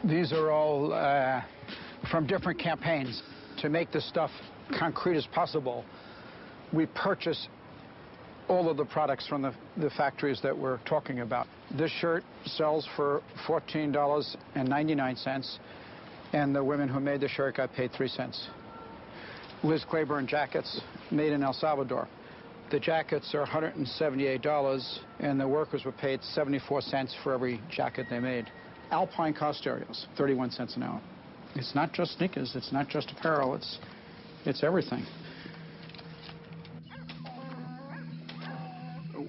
These are all from different campaigns. To make this stuff concrete as possible, we purchase all of the products from the factories that we're talking about. This shirt sells for $14.99, and the women who made the shirt got paid 3 cents. Liz Claiborne jackets made in El Salvador. The jackets are $178, and the workers were paid 74 cents for every jacket they made. Alpine car stereos, 31 cents an hour. It's not just sneakers, it's not just apparel, it's everything.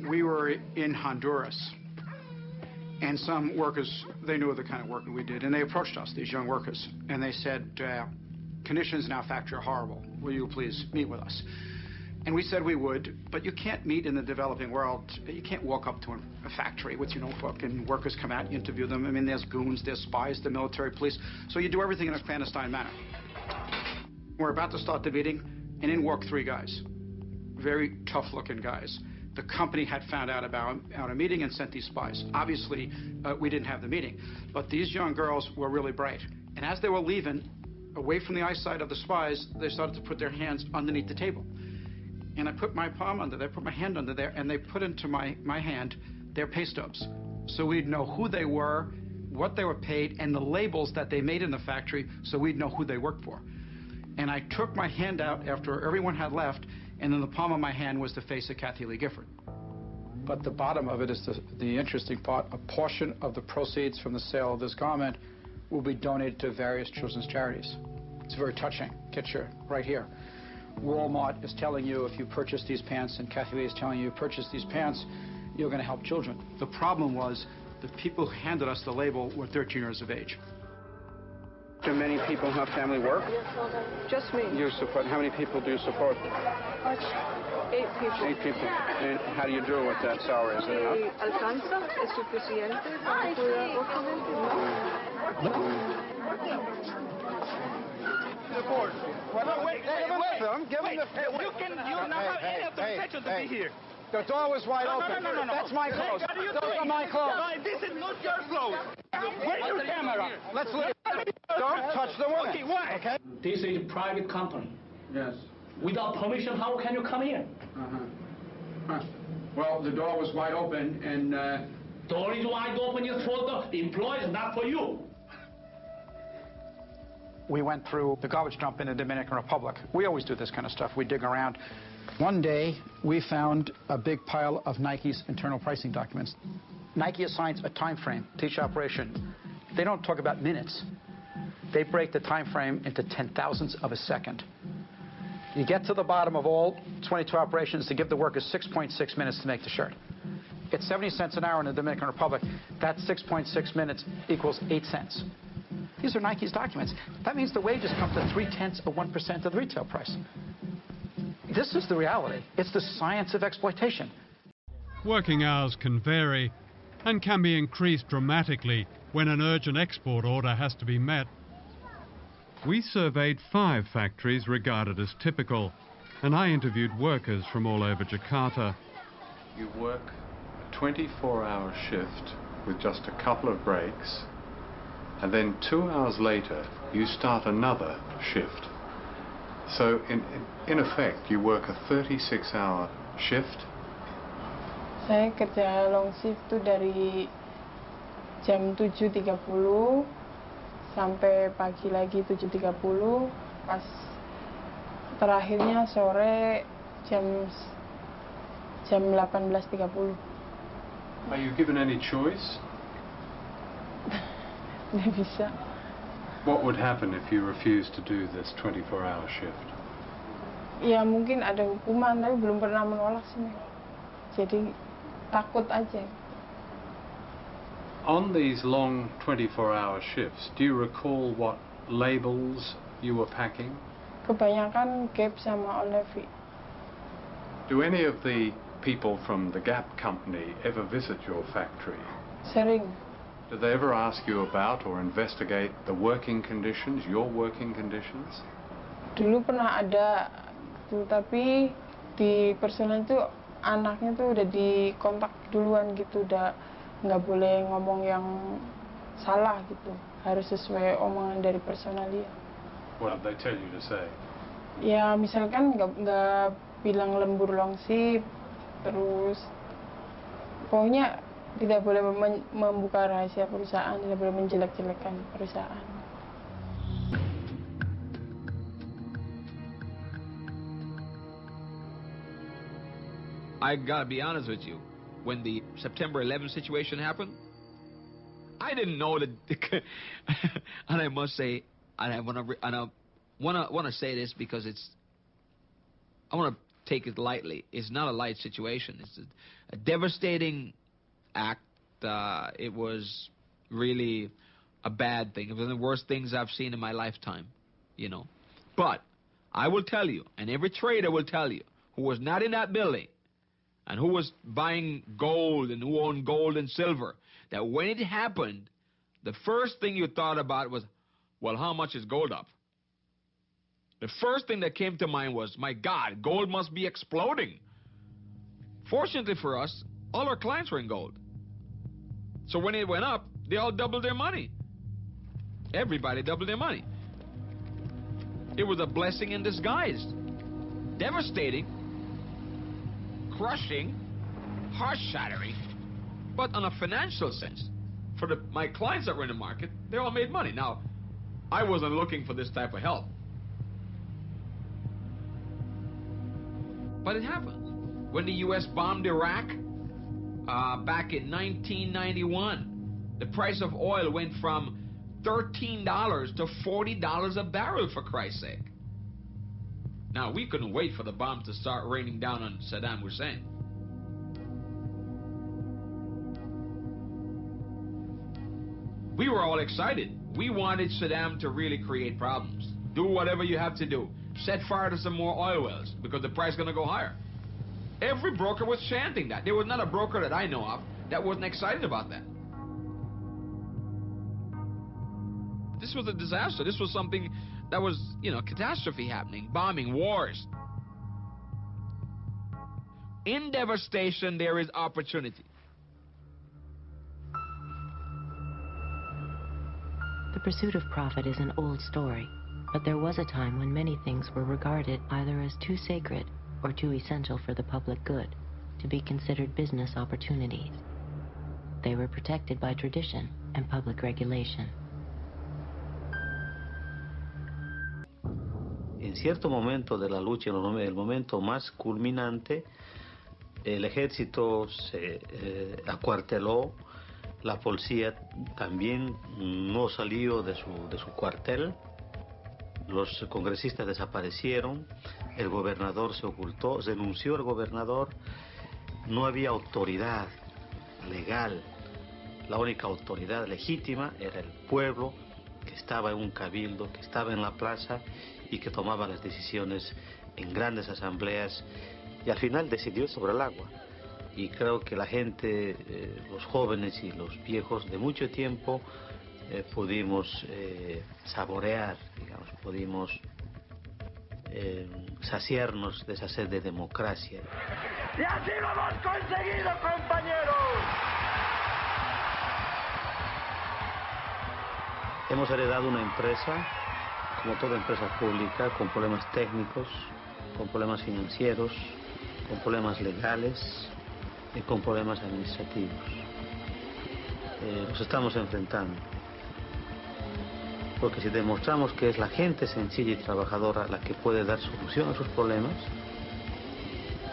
We were in Honduras, and some workers, they knew the kind of work that we did, and they approached us, these young workers, and they said, conditions in our factory are horrible. Will you please meet with us? And we said we would, but you can't meet in the developing world. You can't walk up to a factory with your notebook and workers come out and interview them. I mean, there's goons, there's spies, the military police. So you do everything in a clandestine manner. We're about to start the meeting, and in walk 3 guys. Very tough-looking guys. The company had found out about a meeting and sent these spies. Obviously, we didn't have the meeting. But these young girls were really bright. And as they were leaving, away from the eyesight of the spies, they started to put their hands underneath the table. And I put my palm under there, put my hand under there, and they put into my hand their pay stubs. So we'd know who they were, what they were paid, and the labels that they made in the factory, so we'd know who they worked for. And I took my hand out after everyone had left, and in the palm of my hand was the face of Kathy Lee Gifford. But the bottom of it is the interesting part. A portion of the proceeds from the sale of this garment will be donated to various children's charities. It's very touching. Get you right here. Walmart is telling you if you purchase these pants, and Kathy Lee is telling you purchase these pants, you're going to help children. The problem was the people who handed us the label were 13 years of age. Do many people have family work? Just me. You support, how many people do you support? 8 people. 8 people. And how do you do with that salary? Is it enough? Alcanza, es suficiente para cuidar 8 gente, ¿no? Well, wait. Give him the film. You don't have any of the protection to be here. The door was wide open. No. That's my clothes. Those are my clothes. No, this is not your clothes. Where's your camera? Let's leave. Don't touch the woman. Okay, why? Okay? This is a private company. Yes. Without permission, how can you come in? Well, the door was wide open, and... Door is wide open is for the employees, not for you. We went through the garbage dump in the Dominican Republic. We always do this kind of stuff. We dig around. One day, we found a big pile of Nike's internal pricing documents. Nike assigns a time frame to each operation. They don't talk about minutes. They break the time frame into 10,000ths of a second. You get to the bottom of all 22 operations to give the workers 6.6 minutes to make the shirt. It's 70 cents an hour in the Dominican Republic. That 6.6 minutes equals 8 cents. These are Nike's documents. That means the wages come to 0.3% of the retail price. This is the reality. It's the science of exploitation. Working hours can vary and can be increased dramatically when an urgent export order has to be met. We surveyed 5 factories regarded as typical, and I interviewed workers from all over Jakarta. You work a 24-hour shift with just a couple of breaks, and then 2 hours later you start another shift. So in effect you work a 36-hour shift. Saya kerja long shift itu dari jam 7.30 sampai pagi lagi 7.30, pas terakhirnya sore jam 18.30. Are you given any choice? Nggak bisa. What would happen if you refused to do this 24-hour shift? Ya mungkin ada hukuman, tapi belum pernah menolak sih. Jadi takut aja. On these long 24-hour shifts, do you recall what labels you were packing? Kebanyakan Gap sama Olive. Do any of the people from the Gap company ever visit your factory? Sering. Do they ever ask you about or investigate the working conditions, your working conditions? Dulu pernah ada, tapi di personal itu anaknya tuh udah dikontak duluan gitu, udah nggak boleh ngomong yang salah gitu. harus sesuai omongan dari personal dia. What did they tell you to say? Ya misalkan nggak bilang lembur longsip, terus pokoknya tidak boleh membuka rahasia perusahaan, tidak boleh menjelek-jelekan perusahaan. I gotta be honest with you. When the September 11th situation happened, I didn't know that. And I must say, I wanna say this because I wanna take it lightly. It's not a light situation. It's a devastating act. It was really a bad thing. It was one of the worst things I've seen in my lifetime, you know. But I will tell you, and every trader will tell you, who was not in that building, and who was buying gold and who owned gold and silver, that when it happened, the first thing you thought about was, well, how much is gold up? The first thing that came to mind was, my God, gold must be exploding. Fortunately for us, all our clients were in gold. So when it went up, they all doubled their money. Everybody doubled their money. It was a blessing in disguise. Devastating, crushing, heart-shattering, but on a financial sense, for my clients that were in the market, they all made money. Now, I wasn't looking for this type of help. But it happened. When the U.S. bombed Iraq back in 1991, the price of oil went from $13 to $40 a barrel, for Christ's sake. Now, we couldn't wait for the bombs to start raining down on Saddam Hussein. We were all excited. We wanted Saddam to really create problems. Do whatever you have to do. Set fire to some more oil wells because the price is going to go higher. Every broker was chanting that. There was not a broker that I know of that wasn't excited about that. This was a disaster. This was something that was, catastrophe happening, bombing, wars. In devastation, there is opportunity. The pursuit of profit is an old story, but there was a time when many things were regarded either as too sacred or too essential for the public good to be considered business opportunities. They were protected by tradition and public regulation. En cierto momento de la lucha, en el momento más culminante, el ejército se acuarteló, la policía también no salió de su cuartel, los congresistas desaparecieron, el gobernador se ocultó, denunció el gobernador, no había autoridad legal, la única autoridad legítima era el pueblo que estaba en un cabildo, que estaba en la plaza y que tomaba las decisiones en grandes asambleas y al final decidió sobre el agua. Y creo que la gente, los jóvenes y los viejos de mucho tiempo, pudimos saborear, digamos, pudimos saciarnos de esa sed de democracia. ¡Y así lo hemos conseguido, compañeros! Hemos heredado una empresa, como toda empresa pública, con problemas técnicos, con problemas financieros, con problemas legales y con problemas administrativos. Nos estamos enfrentando. Porque si demostramos que es la gente sencilla y trabajadora la que puede dar solución a sus problemas,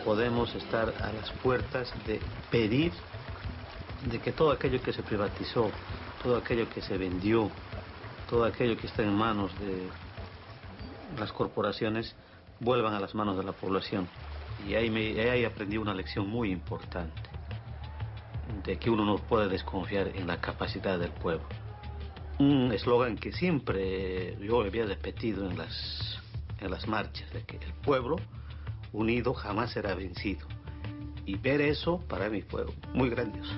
podemos estar a las puertas de pedir de que todo aquello que se privatizó, todo aquello que se vendió, todo aquello que está en manos de las corporaciones, vuelvan a las manos de la población. Y ahí aprendí una lección muy importante, de que uno no puede desconfiar en la capacidad del pueblo. Un eslogan que siempre yo había repetido en las marchas, de que el pueblo unido jamás será vencido. Y ver eso para mí fue muy grandioso.